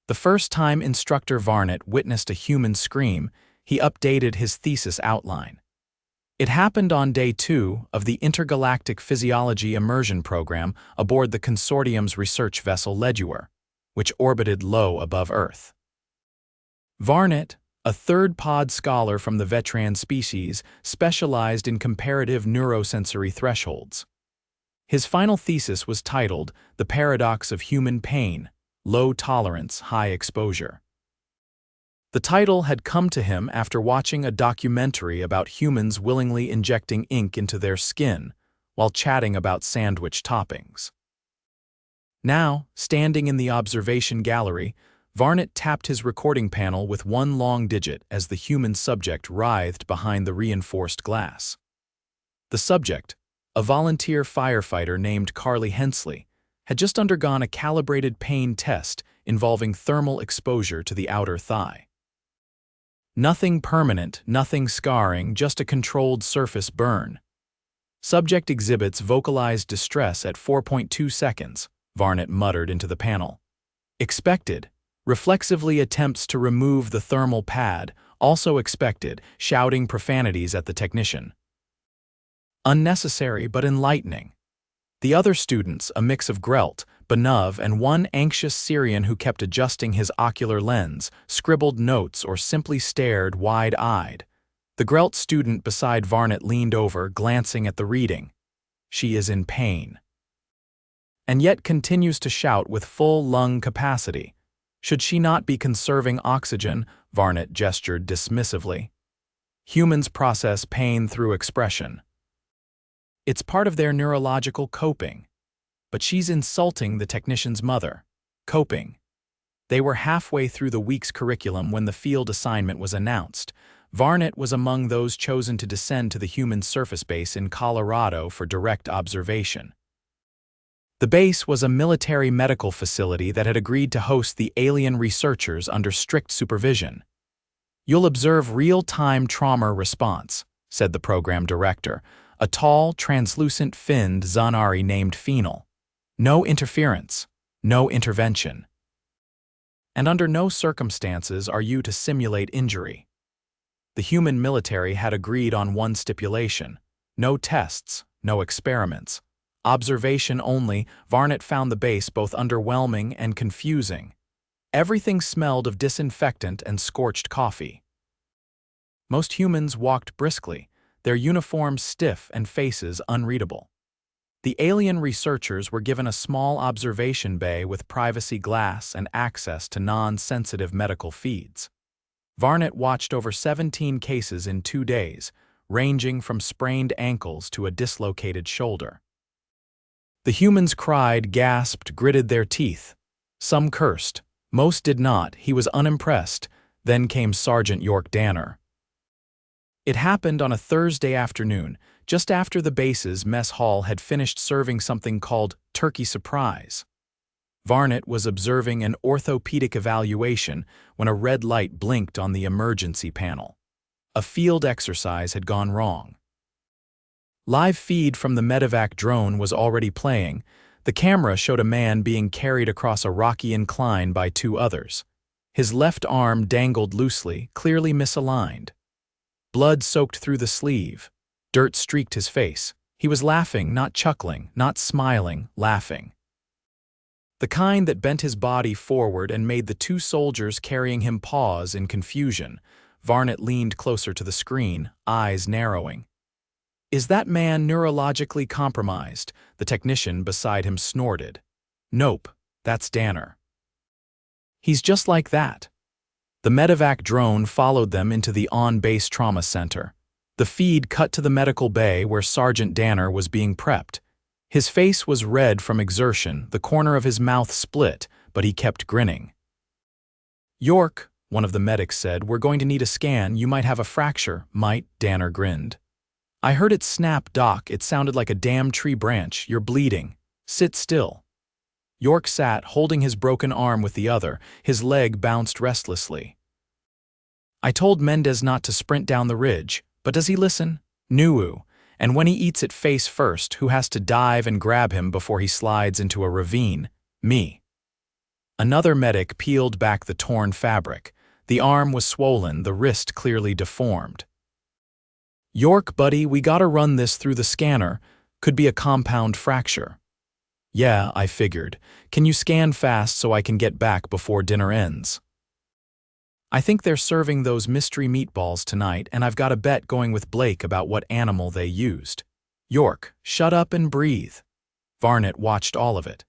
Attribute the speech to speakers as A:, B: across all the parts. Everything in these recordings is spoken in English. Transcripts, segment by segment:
A: The first time Instructor Varnet witnessed a human scream, he updated his thesis outline. It happened on day 2 of the Intergalactic Physiology Immersion Program aboard the consortium's research vessel Leguer, which orbited low above Earth. Varnet, a third-pod scholar from the Vetran species, specialized in comparative neurosensory thresholds. His final thesis was titled The Paradox of Human Pain, Low Tolerance, High Exposure. The title had come to him after watching a documentary about humans willingly injecting ink into their skin while chatting about sandwich toppings. Now, standing in the observation gallery, Varnet tapped his recording panel with one long digit as the human subject writhed behind the reinforced glass. The subject, a volunteer firefighter named Carly Hensley, had just undergone a calibrated pain test involving thermal exposure to the outer thigh. Nothing permanent, nothing scarring, just a controlled surface burn. Subject exhibits vocalized distress at 4.2 seconds, Varnet muttered into the panel. Expected. Reflexively attempts to remove the thermal pad, also expected, shouting profanities at the technician. Unnecessary but enlightening. The other students, a mix of Grelt, Benuv, and one anxious Syrian who kept adjusting his ocular lens, scribbled notes or simply stared wide-eyed. The Grelt student beside Varnet leaned over, glancing at the reading. She is in pain. And yet continues to shout with full lung capacity. Should she not be conserving oxygen? Varnet gestured dismissively. Humans process pain through expression. It's part of their neurological coping. But she's insulting the technician's mother. Coping. They were halfway through the week's curriculum when the field assignment was announced. Varnet was among those chosen to descend to the human surface base in Colorado for direct observation. The base was a military medical facility that had agreed to host the alien researchers under strict supervision. You'll observe real-time trauma response, said the program director, a tall, translucent finned Zanari named Phenol. No interference, no intervention. And under no circumstances are you to simulate injury. The human military had agreed on one stipulation: no tests, no experiments. Observation only. Varnet found the base both underwhelming and confusing. Everything smelled of disinfectant and scorched coffee. Most humans walked briskly, their uniforms stiff and faces unreadable. The alien researchers were given a small observation bay with privacy glass and access to non-sensitive medical feeds. Varnet watched over 17 cases in 2 days, ranging from sprained ankles to a dislocated shoulder. The humans cried, gasped, gritted their teeth. Some cursed. Most did not. He was unimpressed. Then came Sergeant York Danner. It happened on a Thursday afternoon, just after the base's mess hall had finished serving something called Turkey Surprise. Varnet was observing an orthopedic evaluation when a red light blinked on the emergency panel. A field exercise had gone wrong. Live feed from the medevac drone was already playing. The camera showed a man being carried across a rocky incline by 2 others. His left arm dangled loosely, clearly misaligned. Blood soaked through the sleeve. Dirt streaked his face. He was laughing, not chuckling, not smiling, laughing. The kind that bent his body forward and made the 2 soldiers carrying him pause in confusion. Varnet leaned closer to the screen, eyes narrowing. Is that man neurologically compromised? The technician beside him snorted. Nope, that's Danner. He's just like that. The medevac drone followed them into the on-base trauma center. The feed cut to the medical bay where Sergeant Danner was being prepped. His face was red from exertion, the corner of his mouth split, but he kept grinning. York, one of the medics said, we're going to need a scan. You might have a fracture. Might, Danner grinned. I heard it snap, Doc. It sounded like a damn tree branch. You're bleeding. Sit still. York sat, holding his broken arm with the other. His leg bounced restlessly. I told Mendez not to sprint down the ridge, but does he listen? Nuwu. And when he eats it face first, who has to dive and grab him before he slides into a ravine? Me. Another medic peeled back the torn fabric. The arm was swollen, the wrist clearly deformed. "York, buddy, we gotta run this through the scanner. Could be a compound fracture." "Yeah, I figured. Can you scan fast so I can get back before dinner ends?" "I think they're serving those mystery meatballs tonight, and I've got a bet going with Blake about what animal they used." "York, shut up and breathe." Varnet watched all of it.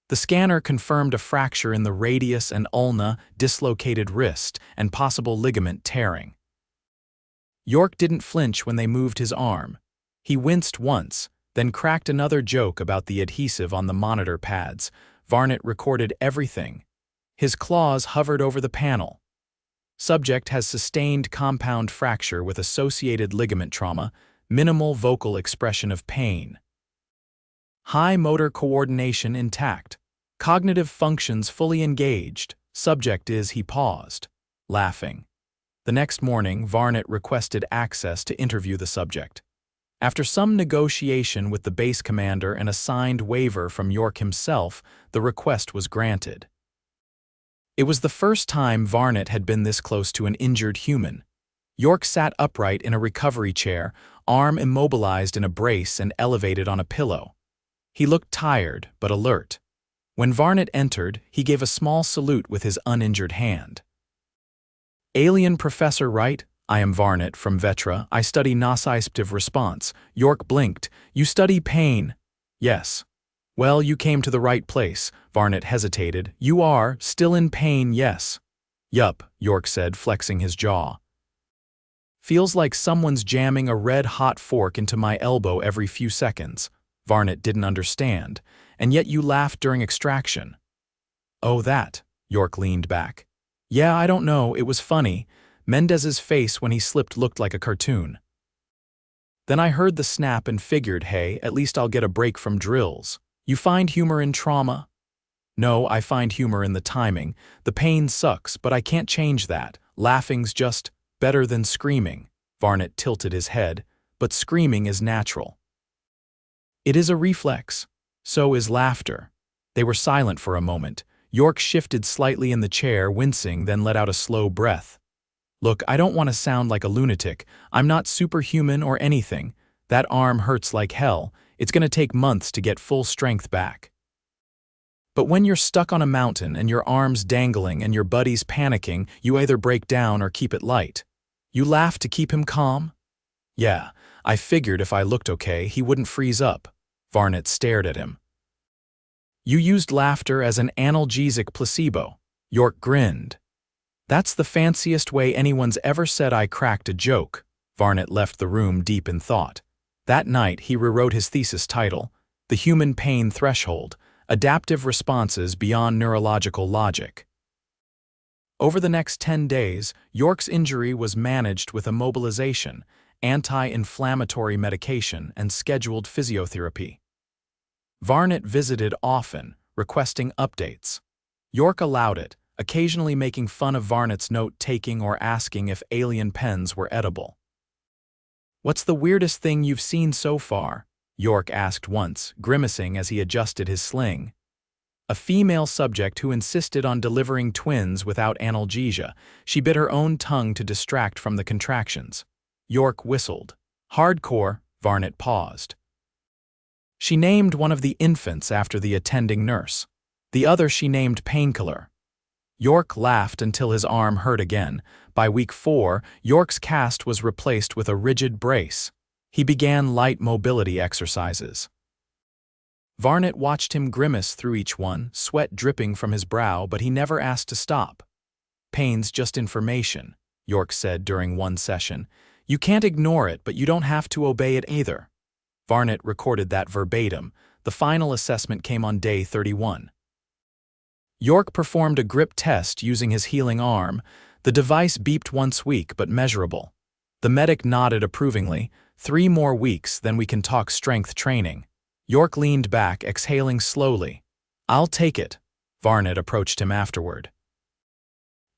A: The scanner confirmed a fracture in the radius and ulna, dislocated wrist, and possible ligament tearing. York didn't flinch when they moved his arm. He winced once, then cracked another joke about the adhesive on the monitor pads. Varnet recorded everything. His claws hovered over the panel. Subject has sustained compound fracture with associated ligament trauma, minimal vocal expression of pain. High motor coordination intact. Cognitive functions fully engaged. Subject is, he paused, laughing. The next morning, Varnet requested access to interview the subject. After some negotiation with the base commander and a signed waiver from York himself, the request was granted. It was the first time Varnet had been this close to an injured human. York sat upright in a recovery chair, arm immobilized in a brace and elevated on a pillow. He looked tired, but alert. When Varnet entered, he gave a small salute with his uninjured hand. "Alien Professor Wright? I am Varnet from Vetra. I study nociceptive response." York blinked. "You study pain?" "Yes." "Well, you came to the right place." Varnet hesitated. "You are still in pain, yes?" "Yup," York said, flexing his jaw. "Feels like someone's jamming a red-hot fork into my elbow every few seconds." Varnet didn't understand. "And yet you laughed during extraction." "Oh, that." York leaned back. "Yeah, I don't know, it was funny. Mendez's face when he slipped looked like a cartoon. Then I heard the snap and figured, hey, at least I'll get a break from drills." "You find humor in trauma?" "No, I find humor in the timing. The pain sucks, but I can't change that. Laughing's just better than screaming." Varnet tilted his head. "But screaming is natural." "It is a reflex. So is laughter." They were silent for a moment. York shifted slightly in the chair, wincing, then let out a slow breath. "Look, I don't want to sound like a lunatic. I'm not superhuman or anything. That arm hurts like hell. It's going to take months to get full strength back. But when you're stuck on a mountain and your arm's dangling and your buddy's panicking, you either break down or keep it light." "You laugh to keep him calm?" "Yeah, I figured if I looked okay, he wouldn't freeze up." Varnet stared at him. "You used laughter as an analgesic placebo." York grinned. "That's the fanciest way anyone's ever said I cracked a joke." Varnet left the room deep in thought. That night, he rewrote his thesis title, "The Human Pain Threshold: Adaptive Responses Beyond Neurological Logic." Over the next 10 days, York's injury was managed with immobilization, anti-inflammatory medication, and scheduled physiotherapy. Varnet visited often, requesting updates. York allowed it, occasionally making fun of Varnet's note-taking or asking if alien pens were edible. "What's the weirdest thing you've seen so far?" York asked once, grimacing as he adjusted his sling. "A female subject who insisted on delivering twins without analgesia. She bit her own tongue to distract from the contractions." York whistled. "Hardcore." Varnet paused. "She named one of the infants after the attending nurse. The other she named Painkiller." York laughed until his arm hurt again. By week 4, York's cast was replaced with a rigid brace. He began light mobility exercises. Varnet watched him grimace through each one, sweat dripping from his brow, but he never asked to stop. "Pain's just information," York said during one session. "You can't ignore it, but you don't have to obey it either." Varnet recorded that verbatim. The final assessment came on day 31. York performed a grip test using his healing arm. The device beeped once weak, but measurable. The medic nodded approvingly. 3 more weeks, then we can talk strength training." York leaned back, exhaling slowly. "I'll take it." Varnet approached him afterward.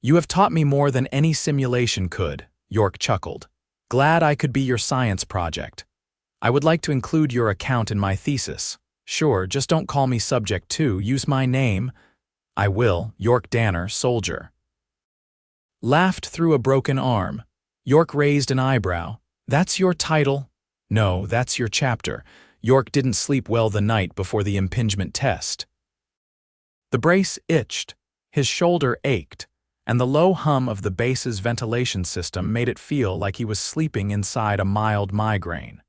A: "You have taught me more than any simulation could," York chuckled. "Glad I could be your science project. I would like to include your account in my thesis." "Sure, just don't call me Subject 2, use my name." I will, York Danner, soldier. Laughed through a broken arm. York raised an eyebrow. That's your title? No, that's your chapter. York didn't sleep well the night before the impingement test. The brace itched, his shoulder ached, and the low hum of the base's ventilation system made it feel like he was sleeping inside a mild migraine.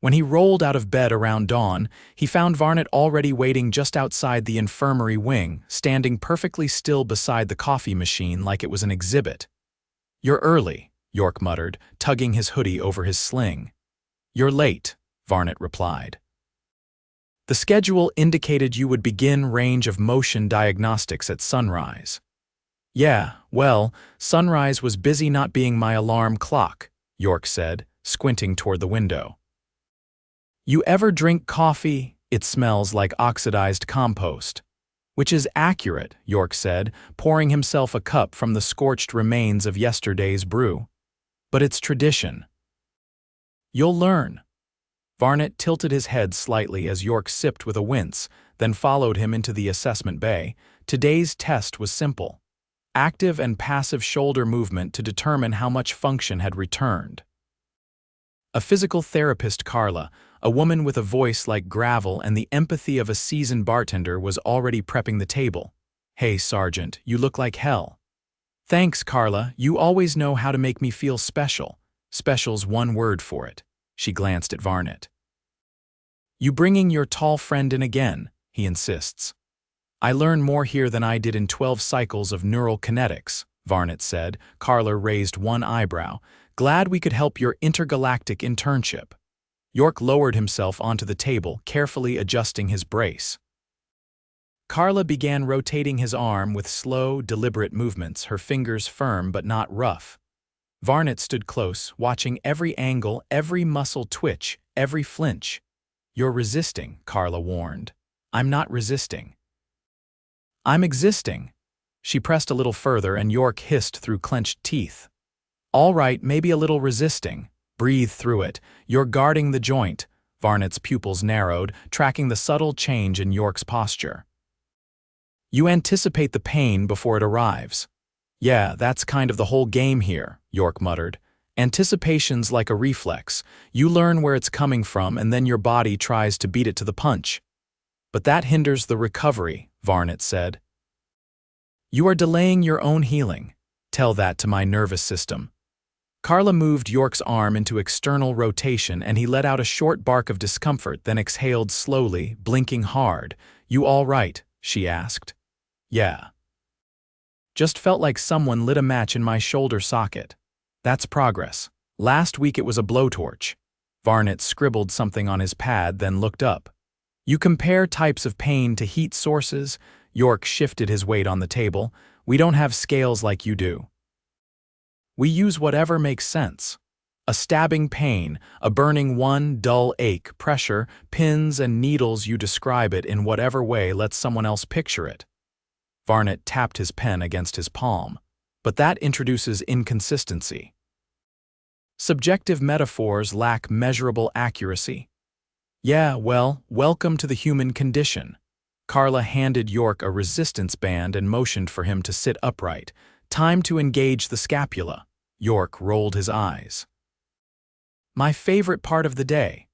A: When he rolled out of bed around dawn, he found Varnet already waiting just outside the infirmary wing, standing perfectly still beside the coffee machine like it was an exhibit. "You're early," York muttered, tugging his hoodie over his sling. "You're late," Varnet replied. "The schedule indicated you would begin range of motion diagnostics at sunrise." "Yeah, well, sunrise was busy not being my alarm clock," York said, squinting toward the window. "You ever drink coffee? It smells like oxidized compost." "Which is accurate," York said, pouring himself a cup from the scorched remains of yesterday's brew. "But it's tradition." "You'll learn." Varnet tilted his head slightly as York sipped with a wince, then followed him into the assessment bay. Today's test was simple: active and passive shoulder movement to determine how much function had returned. A physical therapist, Carla, a woman with a voice like gravel and the empathy of a seasoned bartender, was already prepping the table. "Hey, Sergeant, you look like hell." "Thanks, Carla, you always know how to make me feel special." "Special's one word for it." She glanced at Varnet. "You bringing your tall friend in again?" he insists. "I learn more here than I did in 12 cycles of neural kinetics," Varnet said. Carla raised one eyebrow. "Glad we could help your intergalactic internship." York lowered himself onto the table, carefully adjusting his brace. Carla began rotating his arm with slow, deliberate movements, her fingers firm but not rough. Varnet stood close, watching every angle, every muscle twitch, every flinch. "You're resisting," Carla warned. "I'm not resisting. I'm existing." She pressed a little further and York hissed through clenched teeth. "All right, maybe a little resisting. Breathe through it. You're guarding the joint." Varnet's pupils narrowed, tracking the subtle change in York's posture. "You anticipate the pain before it arrives." "Yeah, that's kind of the whole game here," York muttered. "Anticipation's like a reflex. You learn where it's coming from and then your body tries to beat it to the punch." "But that hinders the recovery," Varnet said. "You are delaying your own healing." "Tell that to my nervous system." Carla moved York's arm into external rotation and he let out a short bark of discomfort, then exhaled slowly, blinking hard. "You all right?" she asked. "Yeah. Just felt like someone lit a match in my shoulder socket." "That's progress. Last week it was a blowtorch." Varnet scribbled something on his pad, then looked up. "You compare types of pain to heat sources?" York shifted his weight on the table. "We don't have scales like you do. We use whatever makes sense. A stabbing pain, a burning one, dull ache, pressure, pins and needles, you describe it in whatever way lets someone else picture it." Varnet tapped his pen against his palm. "But that introduces inconsistency. Subjective metaphors lack measurable accuracy." "Yeah, well, welcome to the human condition." Carla handed York a resistance band and motioned for him to sit upright. "Time to engage the scapula." York rolled his eyes. "My favorite part of the day."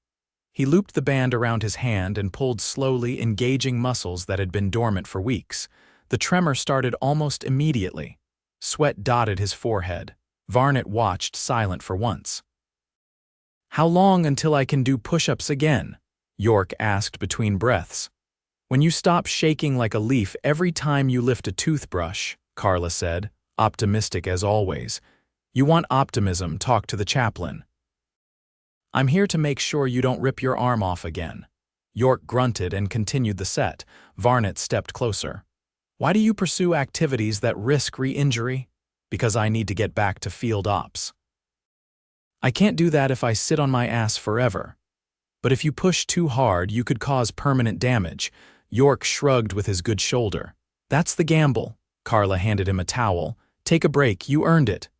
A: He looped the band around his hand and pulled slowly, engaging muscles that had been dormant for weeks. The tremor started almost immediately. Sweat dotted his forehead. Varnet watched, silent for once. "How long until I can do push-ups again?" York asked between breaths. "When you stop shaking like a leaf every time you lift a toothbrush," Carla said, optimistic as always. "You want optimism, talk to the chaplain." "I'm here to make sure you don't rip your arm off again." York grunted and continued the set. Varnet stepped closer. "Why do you pursue activities that risk re-injury?" "Because I need to get back to field ops." "I can't do that if I sit on my ass forever." "But if you push too hard, you could cause permanent damage." York shrugged with his good shoulder. "That's the gamble." Carla handed him a towel. "Take a break, you earned it."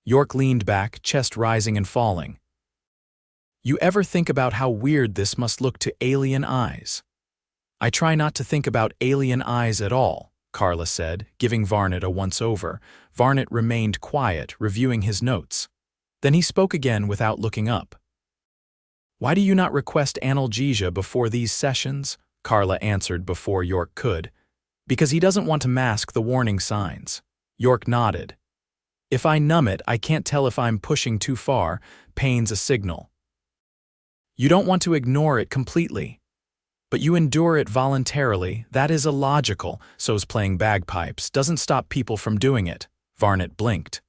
A: York leaned back, chest rising and falling. "You ever think about how weird this must look to alien eyes?" "I try not to think about alien eyes at all," Carla said, giving Varnet a once-over. Varnet remained quiet, reviewing his notes. Then he spoke again without looking up. "Why do you not request analgesia before these sessions?" Carla answered before York could. "Because he doesn't want to mask the warning signs." York nodded. "If I numb it, I can't tell if I'm pushing too far. Pain's a signal." "You don't want to ignore it completely. But you endure it voluntarily. That is illogical. So's playing bagpipes. Doesn't stop people from doing it." Varnet blinked.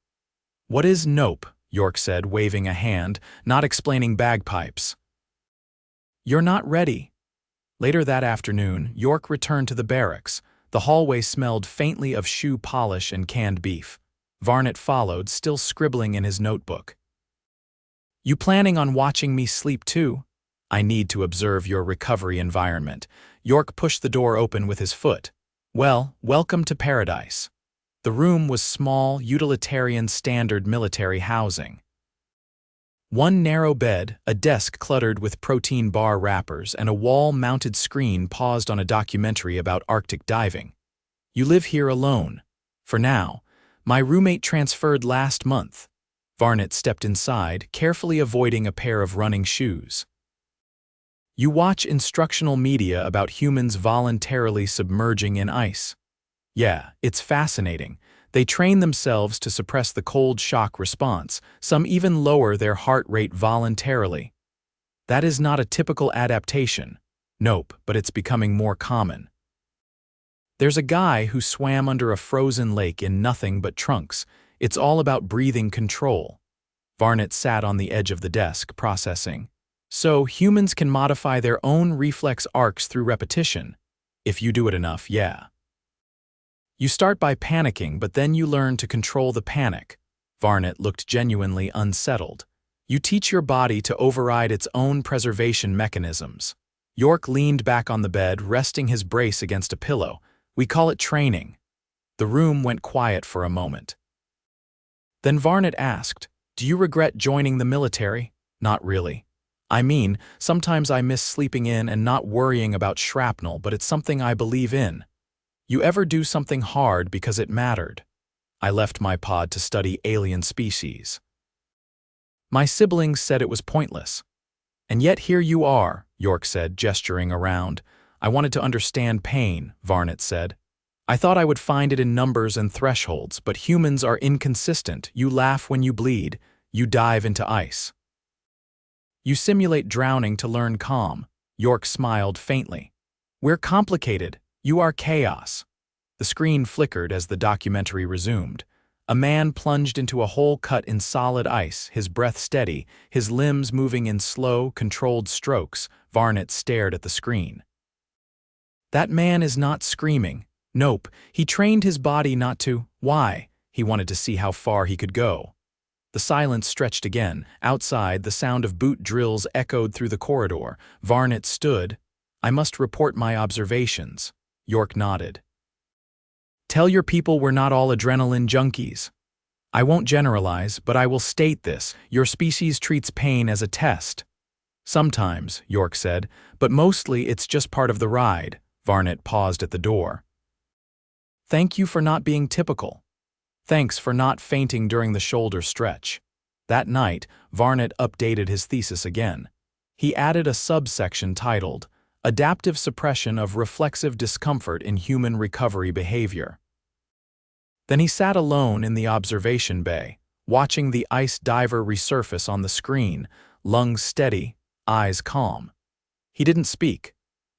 A: "What is nope?" York said, waving a hand, "not explaining bagpipes." "You're not ready." Later that afternoon, York returned to the barracks. The hallway smelled faintly of shoe polish and canned beef. Varnet followed, still scribbling in his notebook. "You planning on watching me sleep too?" "I need to observe your recovery environment." York pushed the door open with his foot. "Well, welcome to paradise." The room was small, utilitarian, standard military housing. One narrow bed, a desk cluttered with protein bar wrappers, and a wall-mounted screen paused on a documentary about Arctic diving. "You live here alone." "For now. My roommate transferred last month." Varnet stepped inside, carefully avoiding a pair of running shoes. "You watch instructional media about humans voluntarily submerging in ice." "Yeah, it's fascinating. They train themselves to suppress the cold shock response. Some even lower their heart rate voluntarily." "That is not a typical adaptation." "Nope, but it's becoming more common." "There's a guy who swam under a frozen lake in nothing but trunks. It's all about breathing control." Varnet sat on the edge of the desk, processing. "So humans can modify their own reflex arcs through repetition. If you do it enough, yeah. You start by panicking, but then you learn to control the panic." Varnet looked genuinely unsettled. "You teach your body to override its own preservation mechanisms." York leaned back on the bed, resting his brace against a pillow. "We call it training." The room went quiet for a moment. Then Varnet asked, "Do you regret joining the military?" "Not really. I mean, sometimes I miss sleeping in and not worrying about shrapnel, but it's something I believe in." "You ever do something hard because it mattered?" "I left my pod to study alien species. My siblings said it was pointless." "And yet here you are," York said, gesturing around. "I wanted to understand pain," Varnet said. "I thought I would find it in numbers and thresholds, but humans are inconsistent. You laugh when you bleed. You dive into ice. You simulate drowning to learn calm." York smiled faintly. "We're complicated. You are chaos." The screen flickered as the documentary resumed. A man plunged into a hole cut in solid ice, his breath steady, his limbs moving in slow, controlled strokes. Varnet stared at the screen. "That man is not screaming. Nope, he trained his body not to." "Why?" "He wanted to see how far he could go." The silence stretched again. Outside, the sound of boot drills echoed through the corridor. Varnet stood. "I must report my observations." York nodded. "Tell your people we're not all adrenaline junkies." "I won't generalize, but I will state this. Your species treats pain as a test." "Sometimes," York said, "but mostly it's just part of the ride." Varnet paused at the door. "Thank you for not being typical. Thanks for not fainting during the shoulder stretch." That night, Varnet updated his thesis again. He added a subsection titled, "Adaptive Suppression of Reflexive Discomfort in Human Recovery Behavior." Then he sat alone in the observation bay, watching the ice diver resurface on the screen, lungs steady, eyes calm. He didn't speak,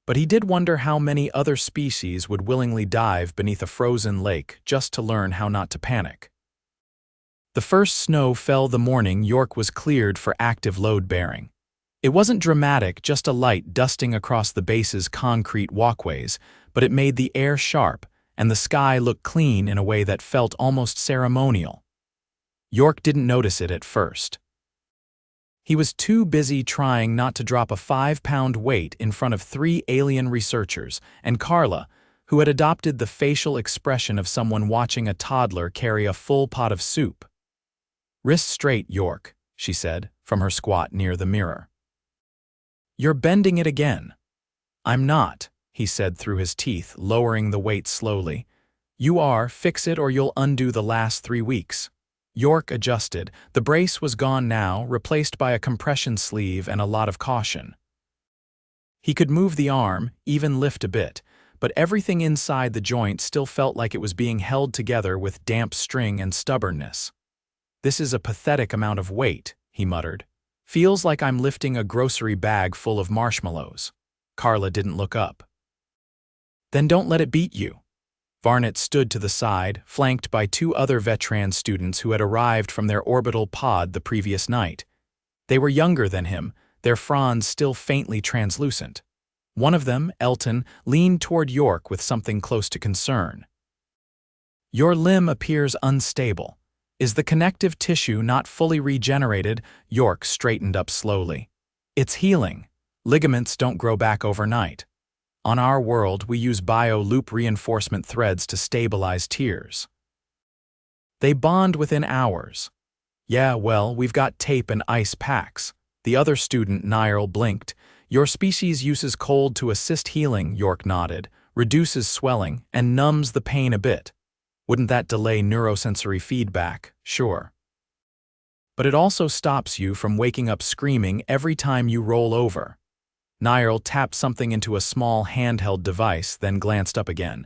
A: but he did wonder how many other species would willingly dive beneath a frozen lake just to learn how not to panic. The first snow fell the morning York was cleared for active load-bearing. It wasn't dramatic, just a light dusting across the base's concrete walkways, but it made the air sharp, and the sky looked clean in a way that felt almost ceremonial. York didn't notice it at first. He was too busy trying not to drop a 5-pound weight in front of 3 alien researchers and Carla, who had adopted the facial expression of someone watching a toddler carry a full pot of soup. "Wrist straight, York," she said, from her squat near the mirror. "You're bending it again." "I'm not," he said through his teeth, lowering the weight slowly. You are, fix it or you'll undo the last 3 weeks. York adjusted. The brace was gone now, replaced by a compression sleeve and a lot of caution. He could move the arm, even lift a bit, but everything inside the joint still felt like it was being held together with damp string and stubbornness. "This is a pathetic amount of weight," he muttered. "Feels like I'm lifting a grocery bag full of marshmallows." Carla didn't look up. "Then don't let it beat you." Varnet stood to the side, flanked by 2 other veteran students who had arrived from their orbital pod the previous night. They were younger than him, their fronds still faintly translucent. One of them, Elton, leaned toward York with something close to concern. "Your limb appears unstable. Is the connective tissue not fully regenerated?" York straightened up slowly. "It's healing. Ligaments don't grow back overnight. On our world, we use bio-loop reinforcement threads to stabilize tears. They bond within hours." "Yeah, well, we've got tape and ice packs." The other student, Niall, blinked. "Your species uses cold to assist healing," York nodded, "reduces swelling, and numbs the pain a bit. Wouldn't that delay neurosensory feedback? Sure. But it also stops you from waking up screaming every time you roll over." Niall tapped something into a small handheld device, then glanced up again.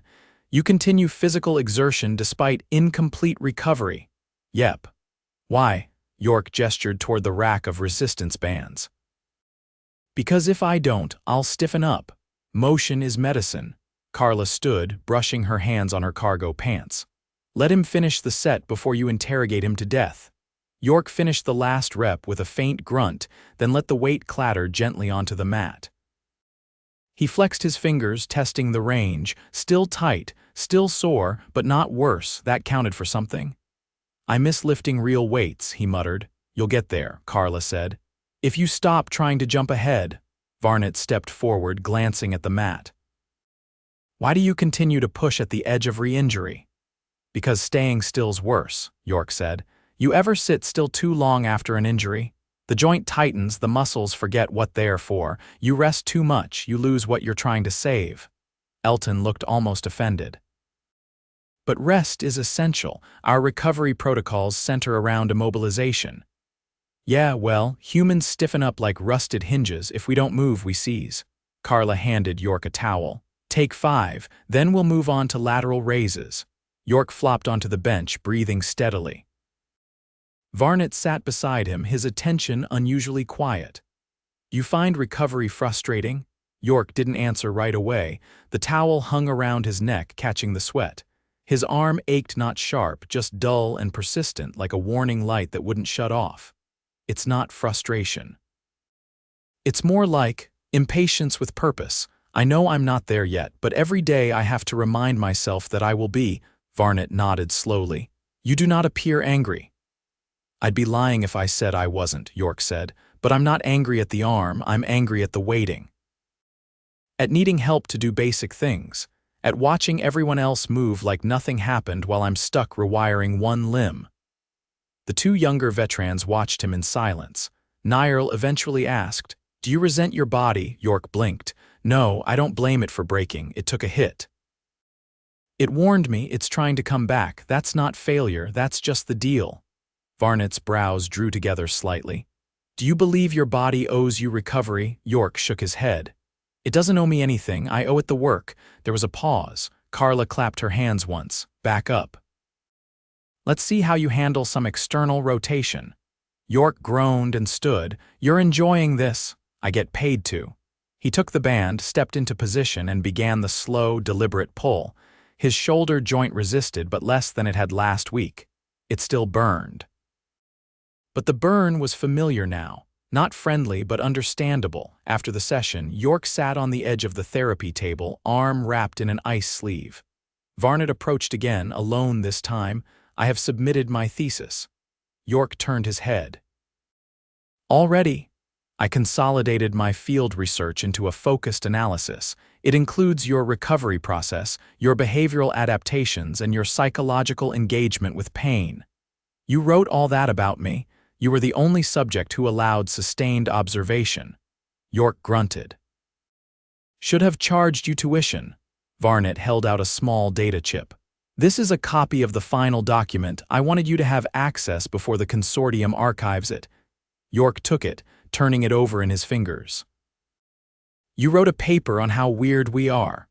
A: "You continue physical exertion despite incomplete recovery." "Yep." "Why?" York gestured toward the rack of resistance bands. "Because if I don't, I'll stiffen up. Motion is medicine." Carla stood, brushing her hands on her cargo pants. "Let him finish the set before you interrogate him to death." York finished the last rep with a faint grunt, then let the weight clatter gently onto the mat. He flexed his fingers, testing the range. Still tight, still sore, but not worse. That counted for something. "I miss lifting real weights," he muttered. "You'll get there," Carla said. "If you stop trying to jump ahead." Varnet stepped forward, glancing at the mat. "Why do you continue to push at the edge of re-injury?" "Because staying still's worse," York said. "You ever sit still too long after an injury? The joint tightens, the muscles forget what they're for. You rest too much, you lose what you're trying to save." Elton looked almost offended. "But rest is essential. Our recovery protocols center around immobilization." "Yeah, well, humans stiffen up like rusted hinges. If we don't move, we seize." Carla handed York a towel. "Take 5, then we'll move on to lateral raises." York flopped onto the bench, breathing steadily. Varnet sat beside him, his attention unusually quiet. "You find recovery frustrating?" York didn't answer right away. The towel hung around his neck, catching the sweat. His arm ached, not sharp, just dull and persistent, like a warning light that wouldn't shut off. "It's not frustration. It's more like impatience with purpose. I know I'm not there yet, but every day I have to remind myself that I will be." Varnet nodded slowly. "You do not appear angry." "I'd be lying if I said I wasn't," York said. "But I'm not angry at the arm, I'm angry at the waiting. At needing help to do basic things. At watching everyone else move like nothing happened while I'm stuck rewiring one limb." The 2 younger veterans watched him in silence. Niall eventually asked, "Do you resent your body?" York blinked. "No, I don't blame it for breaking. It took a hit. It warned me it's trying to come back. That's not failure, that's just the deal." Varnet's brows drew together slightly. "Do you believe your body owes you recovery?" York shook his head. "It doesn't owe me anything, I owe it the work." There was a pause. Carla clapped her hands once. "Back up. Let's see how you handle some external rotation." York groaned and stood. "You're enjoying this. I get paid to." He took the band, stepped into position, and began the slow, deliberate pull. His shoulder joint resisted, but less than it had last week. It still burned. But the burn was familiar now, not friendly but understandable. After the session, York sat on the edge of the therapy table, arm wrapped in an ice sleeve. Varnet approached again, alone this time. "I have submitted my thesis." York turned his head. "Already?" "I consolidated my field research into a focused analysis. It includes your recovery process, your behavioral adaptations, and your psychological engagement with pain." "You wrote all that about me. You were the only subject who allowed sustained observation." York grunted. "Should have charged you tuition." Varnet held out a small data chip. This is a copy of the final document. I wanted you to have access before the consortium archives it. York took it, turning it over in his fingers. You wrote a paper on how weird we are.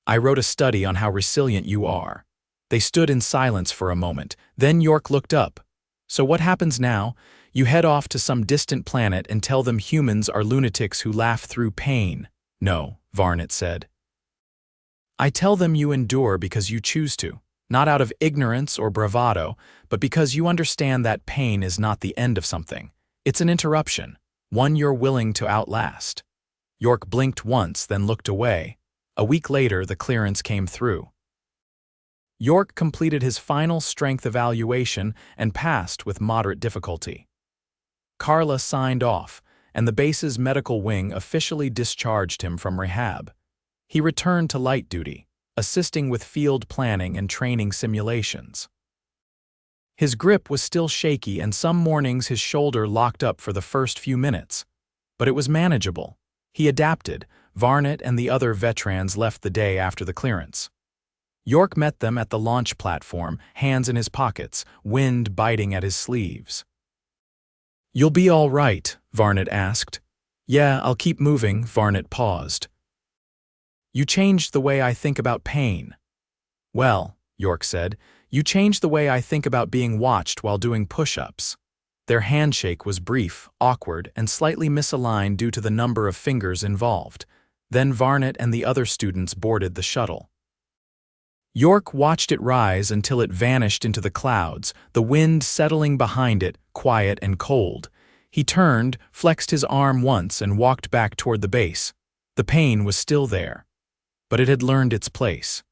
A: I wrote a study on how resilient you are. They stood in silence for a moment. Then York looked up. So what happens now? You head off to some distant planet and tell them humans are lunatics who laugh through pain. No, Varnet said. I tell them you endure because you choose to, not out of ignorance or bravado, but because you understand that pain is not the end of something. It's an interruption, one you're willing to outlast. York blinked once, then looked away. A week later, the clearance came through. York completed his final strength evaluation and passed with moderate difficulty. Carla signed off, and the base's medical wing officially discharged him from rehab. He returned to light duty, assisting with field planning and training simulations. His grip was still shaky, and some mornings his shoulder locked up for the first few minutes. But it was manageable. He adapted. Varnet and the other veterans left the day after the clearance. York met them at the launch platform, hands in his pockets, wind biting at his sleeves. You'll be all right, Varnet asked. Yeah, I'll keep moving, Varnet paused. You changed the way I think about pain. Well, York said, you changed the way I think about being watched while doing push-ups. Their handshake was brief, awkward, and slightly misaligned due to the number of fingers involved. Then Varnet and the other students boarded the shuttle. York watched it rise until it vanished into the clouds, the wind settling behind it, quiet and cold. He turned, flexed his arm once, and walked back toward the base. The pain was still there, but it had learned its place.